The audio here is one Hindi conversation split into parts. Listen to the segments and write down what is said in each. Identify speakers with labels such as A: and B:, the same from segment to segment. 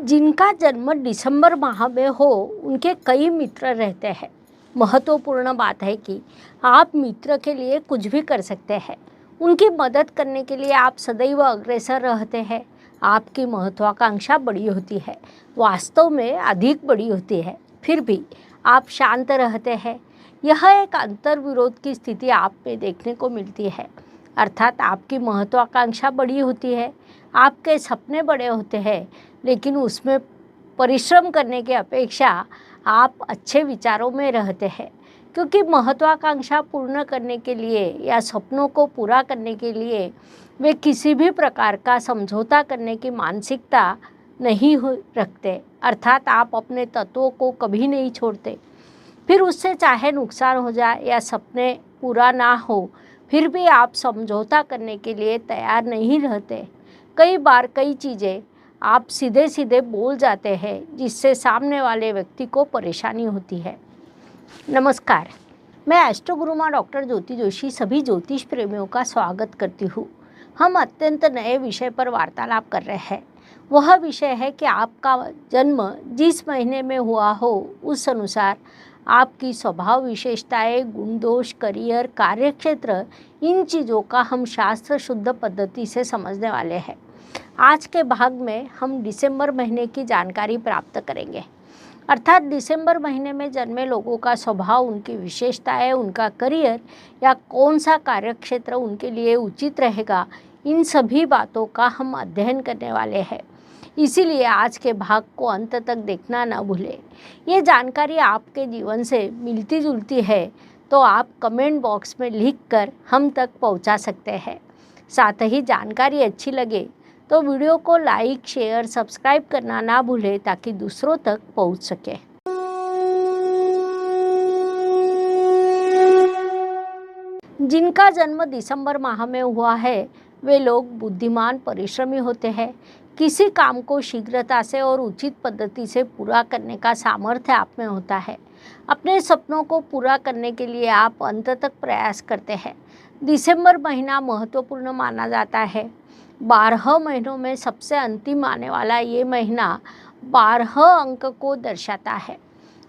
A: जिनका जन्म दिसंबर माह में हो उनके कई मित्र रहते हैं। महत्वपूर्ण बात है कि आप मित्र के लिए कुछ भी कर सकते हैं। उनकी मदद करने के लिए आप सदैव अग्रसर रहते हैं। आपकी महत्वाकांक्षा बड़ी होती है, वास्तव में अधिक बड़ी होती है, फिर भी आप शांत रहते हैं। यह एक अंतर्विरोध की स्थिति आप में देखने को मिलती है। अर्थात आपकी महत्वाकांक्षा बड़ी होती है, आपके सपने बड़े होते हैं, लेकिन उसमें परिश्रम करने की अपेक्षा आप अच्छे विचारों में रहते हैं। क्योंकि महत्वाकांक्षा पूर्ण करने के लिए या सपनों को पूरा करने के लिए वे किसी भी प्रकार का समझौता करने की मानसिकता नहीं रखते। अर्थात आप अपने तत्वों को कभी नहीं छोड़ते। फिर उससे चाहे नुकसान हो जाए या सपने पूरा ना हो, फिर भी आप समझौता करने के लिए तैयार नहीं रहते। कई बार कई चीज़ें आप सीधे सीधे बोल जाते हैं, जिससे सामने वाले व्यक्ति को परेशानी होती है। नमस्कार, मैं एस्ट्रो गुरु माँ डॉक्टर ज्योति जोशी सभी ज्योतिष प्रेमियों का स्वागत करती हूँ। हम अत्यंत नए विषय पर वार्तालाप कर रहे हैं। वह विषय है कि आपका जन्म जिस महीने में हुआ हो उस अनुसार आपकी स्वभाव विशेषताएं, गुण दोष, करियर, कार्यक्षेत्र, इन चीज़ों का हम शास्त्र शुद्ध पद्धति से समझने वाले हैं। आज के भाग में हम दिसंबर महीने की जानकारी प्राप्त करेंगे। अर्थात दिसंबर महीने में जन्मे लोगों का स्वभाव, उनकी विशेषताएं, उनका करियर या कौन सा कार्यक्षेत्र उनके लिए उचित रहेगा, इन सभी बातों का हम अध्ययन करने वाले हैं। इसीलिए आज के भाग को अंत तक देखना न भूलें। ये जानकारी आपके जीवन से मिलती जुलती है तो आप कमेंट बॉक्स में लिखकर हम तक पहुंचा सकते हैं। साथ ही जानकारी अच्छी लगे तो वीडियो को लाइक, शेयर, सब्सक्राइब करना ना भूलें ताकि दूसरों तक पहुंच सके। जिनका जन्म दिसंबर माह में हुआ है वे लोग बुद्धिमान, परिश्रमी होते हैं। किसी काम को शीघ्रता से और उचित पद्धति से पूरा करने का सामर्थ्य आप में होता है। अपने सपनों को पूरा करने के लिए आप अंत तक प्रयास करते हैं। दिसंबर महीना महत्वपूर्ण माना जाता है। 12 महीनों में सबसे अंतिम आने वाला ये महीना 12 अंक को दर्शाता है।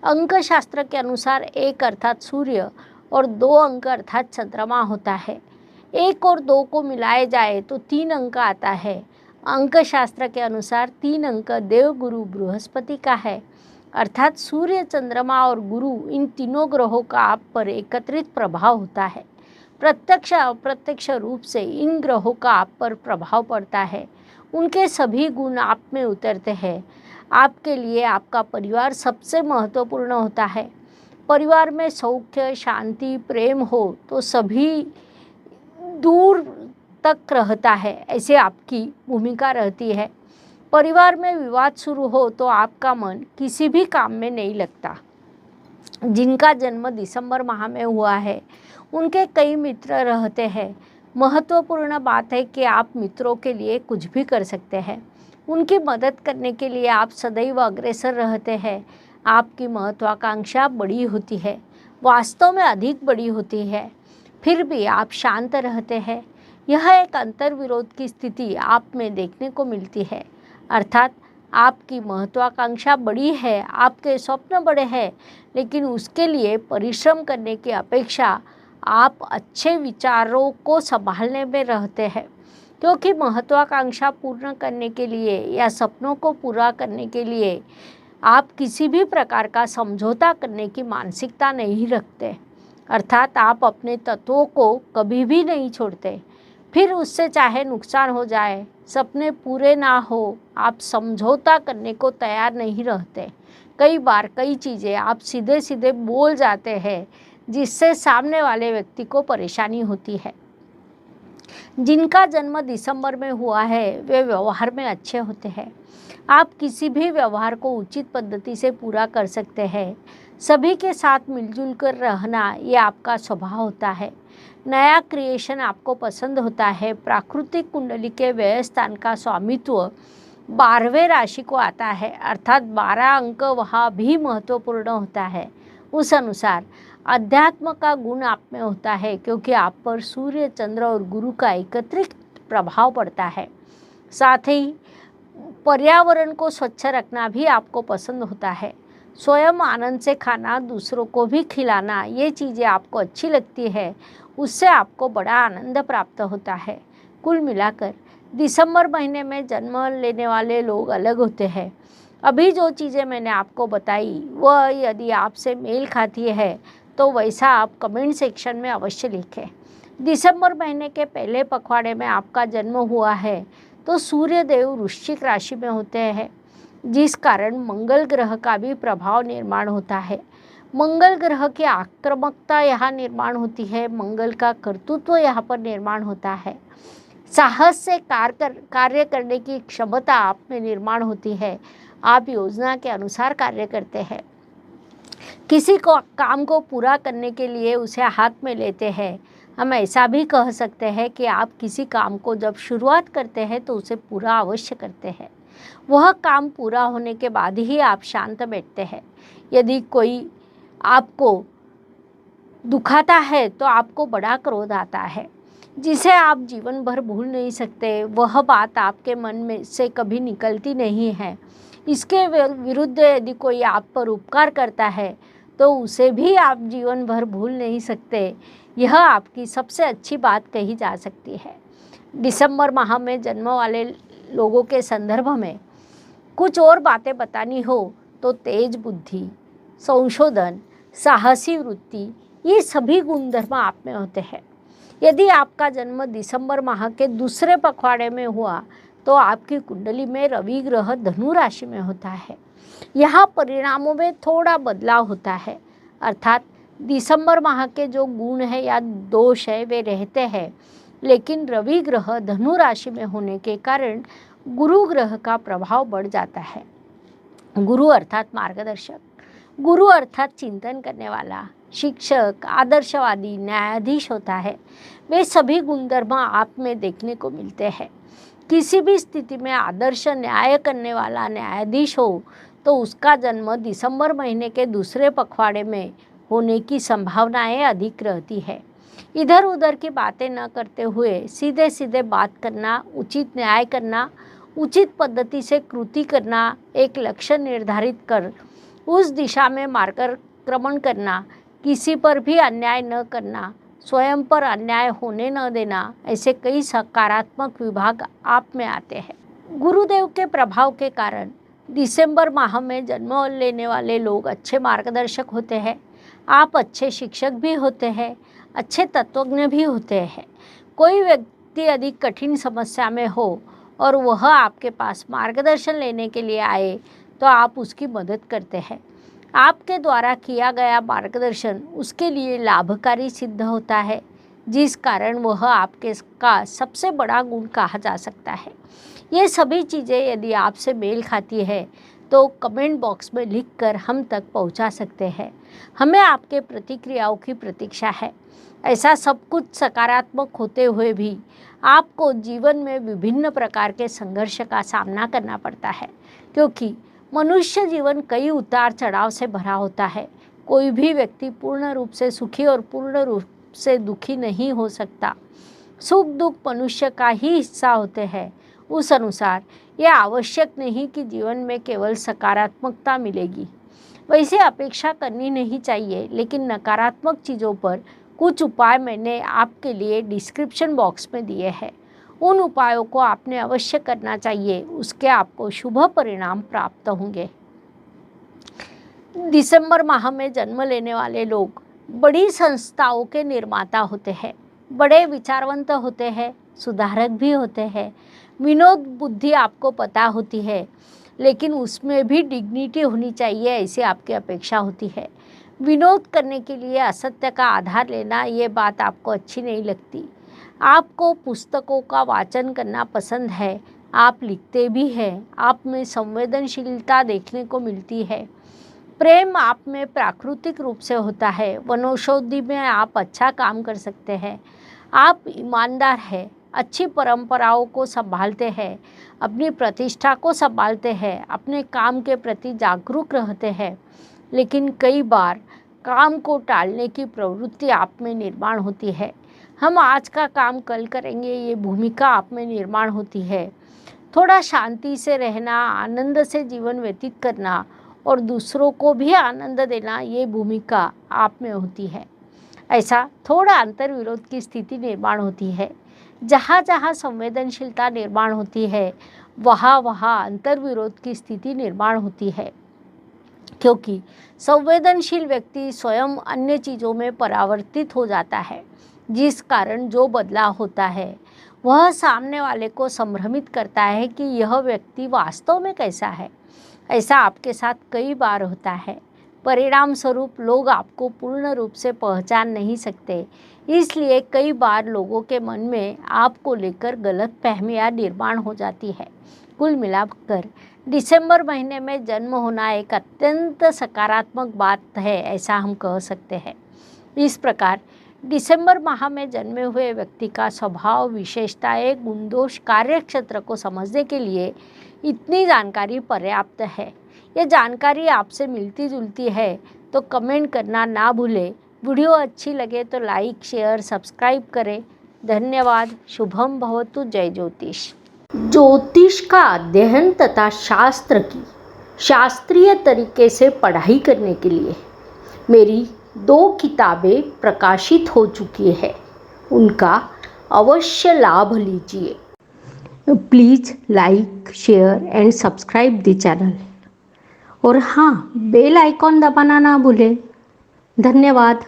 A: अंक शास्त्र के अनुसार 1 अर्थात सूर्य और 2 अंक अर्थात चंद्रमा होता है। 1 और 2 को मिलाए जाए तो 3 अंक आता है। अंक शास्त्र के अनुसार 3 अंक देव गुरु बृहस्पति का है। अर्थात सूर्य, चंद्रमा और गुरु, इन तीनों ग्रहों का आप पर एकत्रित प्रभाव होता है। प्रत्यक्ष अप्रत्यक्ष रूप से इन ग्रहों का आप पर प्रभाव पड़ता है। उनके सभी गुण आप में उतरते हैं। आपके लिए आपका परिवार सबसे महत्वपूर्ण होता है। परिवार में सौख्य, शांति, प्रेम हो तो सभी दूर तक रहता है, ऐसे आपकी भूमिका रहती है। परिवार में विवाद शुरू हो तो आपका मन किसी भी काम में नहीं लगता। जिनका जन्म दिसंबर माह में हुआ है उनके कई मित्र रहते हैं। महत्वपूर्ण बात है कि आप मित्रों के लिए कुछ भी कर सकते हैं। उनकी मदद करने के लिए आप सदैव अग्रसर रहते हैं। आपकी महत्वाकांक्षा बड़ी होती है, वास्तव में अधिक बड़ी होती है, फिर भी आप शांत रहते हैं। यह एक अंतर्विरोध की स्थिति आप में देखने को मिलती है। अर्थात आपकी महत्वाकांक्षा बड़ी है, आपके स्वप्न बड़े हैं, लेकिन उसके लिए परिश्रम करने की अपेक्षा आप अच्छे विचारों को संभालने में रहते हैं। क्योंकि महत्वाकांक्षा पूर्ण करने के लिए या सपनों को पूरा करने के लिए आप किसी भी प्रकार का समझौता करने की मानसिकता नहीं रखते। अर्थात आप अपने तत्वों को कभी भी नहीं छोड़ते। फिर उससे चाहे नुकसान हो जाए, सपने पूरे ना हो, आप समझौता करने को तैयार नहीं रहते। कई बार कई चीज़ें आप सीधे सीधे बोल जाते हैं, जिससे सामने वाले व्यक्ति को परेशानी होती है। जिनका जन्म दिसंबर में हुआ है वे व्यवहार में अच्छे होते हैं। आप किसी भी व्यवहार को उचित पद्धति से पूरा कर सकते हैं। सभी के साथ मिलजुल कर रहना ये आपका स्वभाव होता है। नया क्रिएशन आपको पसंद होता है। प्राकृतिक कुंडली के व्यय स्थान का स्वामित्व 12वें राशि को आता है, अर्थात 12 अंक वहाँ भी महत्वपूर्ण होता है। उस अनुसार अध्यात्म का गुण आप में होता है, क्योंकि आप पर सूर्य, चंद्र और गुरु का एकत्रित प्रभाव पड़ता है। साथ ही पर्यावरण को स्वच्छ रखना भी आपको पसंद होता है। स्वयं आनंद से खाना, दूसरों को भी खिलाना, ये चीज़ें आपको अच्छी लगती है, उससे आपको बड़ा आनंद प्राप्त होता है। कुल मिलाकर दिसंबर महीने में जन्म लेने वाले लोग अलग होते हैं। अभी जो चीज़ें मैंने आपको बताई वह यदि आपसे मेल खाती है तो वैसा आप कमेंट सेक्शन में अवश्य लिखें। दिसंबर महीने के पहले पखवाड़े में आपका जन्म हुआ है तो सूर्य देव वृश्चिक राशि में होते हैं, जिस कारण मंगल ग्रह का भी प्रभाव निर्माण होता है। मंगल ग्रह की आक्रामकता यहाँ निर्माण होती है, मंगल का कर्तृत्व यहाँ पर निर्माण होता है। साहस से कार्य करने की क्षमता आप में निर्माण होती है। आप योजना के अनुसार कार्य करते हैं। किसी को काम को पूरा करने के लिए उसे हाथ में लेते हैं। हम ऐसा भी कह सकते हैं कि आप किसी काम को जब शुरुआत करते हैं तो उसे पूरा अवश्य करते हैं। वह काम पूरा होने के बाद ही आप शांत बैठते हैं। यदि कोई आपको दुखाता है तो आपको बड़ा क्रोध आता है, जिसे आप जीवन भर भूल नहीं सकते। वह बात आपके मन में से कभी निकलती नहीं है। इसके विरुद्ध यदि कोई आप पर उपकार करता है तो उसे भी आप जीवन भर भूल नहीं सकते। यह आपकी सबसे अच्छी बात कही जा सकती है। दिसंबर माह में जन्म वाले लोगों के संदर्भ में कुछ और बातें बतानी हो तो तेज बुद्धि, संशोधन, साहसी वृत्ति, ये सभी गुणधर्म आप में होते हैं। यदि आपका जन्म दिसंबर माह के दूसरे पखवाड़े में हुआ तो आपकी कुंडली में रवि ग्रह धनु राशि में होता है। यहाँ परिणामों में थोड़ा बदलाव होता है, अर्थात दिसंबर माह के जो गुण है या दोष है वे रहते हैं, लेकिन रवि ग्रह धनु राशि में होने के कारण गुरु ग्रह का प्रभाव बढ़ जाता है। गुरु अर्थात मार्गदर्शक, गुरु अर्थात चिंतन करने वाला, शिक्षक, आदर्शवादी, न्यायाधीश होता है। वे सभी गुणधर्म आप में देखने को मिलते हैं। किसी भी स्थिति में आदर्श न्याय करने वाला न्यायाधीश हो तो उसका जन्म दिसंबर महीने के दूसरे पखवाड़े में होने की संभावनाएं अधिक रहती है। इधर उधर की बातें न करते हुए सीधे सीधे बात करना, उचित न्याय करना, उचित पद्धति से कृति करना, एक लक्ष्य निर्धारित कर उस दिशा में मार्गक्रमण करना, किसी पर भी अन्याय न करना, स्वयं पर अन्याय होने न देना, ऐसे कई सकारात्मक विभाग आप में आते हैं। गुरुदेव के प्रभाव के कारण दिसंबर माह में जन्म लेने वाले लोग अच्छे मार्गदर्शक होते हैं। आप अच्छे शिक्षक भी होते हैं, अच्छे तत्वज्ञ भी होते हैं। कोई व्यक्ति अधिक कठिन समस्या में हो और वह आपके पास मार्गदर्शन लेने के लिए आए तो आप उसकी मदद करते हैं। आपके द्वारा किया गया मार्गदर्शन उसके लिए लाभकारी सिद्ध होता है, जिस कारण वह आपके का सबसे बड़ा गुण कहा जा सकता है। ये सभी चीज़ें यदि आपसे मेल खाती है तो कमेंट बॉक्स में लिखकर हम तक पहुंचा सकते हैं। हमें आपके प्रतिक्रियाओं की प्रतीक्षा है। ऐसा सब कुछ सकारात्मक होते हुए भी आपको जीवन में विभिन्न प्रकार के संघर्ष का सामना करना पड़ता है, क्योंकि मनुष्य जीवन कई उतार चढ़ाव से भरा होता है। कोई भी व्यक्ति पूर्ण रूप से सुखी और पूर्ण रूप से दुखी नहीं हो सकता। सुख दुख मनुष्य का ही हिस्सा होते हैं। उस अनुसार यह आवश्यक नहीं कि जीवन में केवल सकारात्मकता मिलेगी। वैसे अपेक्षा करनी नहीं चाहिए, लेकिन नकारात्मक चीज़ों पर कुछ उपाय मैंने आपके लिए डिस्क्रिप्शन बॉक्स में दिए हैं। उन उपायों को आपने अवश्य करना चाहिए, उसके आपको शुभ परिणाम प्राप्त होंगे। दिसंबर माह में जन्म लेने वाले लोग बड़ी संस्थाओं के निर्माता होते हैं, बड़े विचारवंत होते हैं, सुधारक भी होते हैं। विनोद बुद्धि आपको पता होती है, लेकिन उसमें भी डिग्निटी होनी चाहिए, ऐसी आपकी अपेक्षा होती है। विनोद करने के लिए असत्य का आधार लेना, ये बात आपको अच्छी नहीं लगती। आपको पुस्तकों का वाचन करना पसंद है, आप लिखते भी हैं, आप में संवेदनशीलता देखने को मिलती है। प्रेम आप में प्राकृतिक रूप से होता है। वनौषधि में आप अच्छा काम कर सकते हैं। आप ईमानदार हैं, अच्छी परंपराओं को संभालते हैं, अपनी प्रतिष्ठा को संभालते हैं, अपने काम के प्रति जागरूक रहते हैं। लेकिन कई बार काम को टालने की प्रवृत्ति आप में निर्माण होती है। हम आज का काम कल करेंगे, ये भूमिका आप में निर्माण होती है। थोड़ा शांति से रहना, आनंद से जीवन व्यतीत करना और दूसरों को भी आनंद देना, ये भूमिका आप में होती है। ऐसा थोड़ा अंतर्विरोध की स्थिति निर्माण होती है। जहाँ जहाँ संवेदनशीलता निर्माण होती है, वहाँ वहाँ अंतर्विरोध की स्थिति निर्माण होती है, क्योंकि संवेदनशील व्यक्ति स्वयं अन्य चीज़ों में परावर्तित हो जाता है, जिस कारण जो बदलाव होता है वह सामने वाले को संभ्रमित करता है कि यह व्यक्ति वास्तव में कैसा है। ऐसा आपके साथ कई बार होता है। परिणाम स्वरूप लोग आपको पूर्ण रूप से पहचान नहीं सकते, इसलिए कई बार लोगों के मन में आपको लेकर गलतफहमियां निर्माण हो जाती है। कुल मिलाकर दिसंबर महीने में जन्म होना एक अत्यंत सकारात्मक बात है, ऐसा हम कह सकते हैं। इस प्रकार दिसंबर माह में जन्मे हुए व्यक्ति का स्वभाव, विशेषताएं, गुण दोष, कार्यक्षेत्र को समझने के लिए इतनी जानकारी पर्याप्त है। ये जानकारी आपसे मिलती जुलती है तो कमेंट करना ना भूलें। वीडियो अच्छी लगे तो लाइक, शेयर, सब्सक्राइब करें। धन्यवाद। शुभम भवतु। जय ज्योतिष। ज्योतिष का अध्ययन तथा शास्त्र की शास्त्रीय तरीके से पढ़ाई करने के लिए मेरी 2 किताबें प्रकाशित हो चुकी है, उनका अवश्य लाभ लीजिए। Please like, share and subscribe the channel. और हाँ, बेल आइकॉन दबाना ना भूलें। धन्यवाद।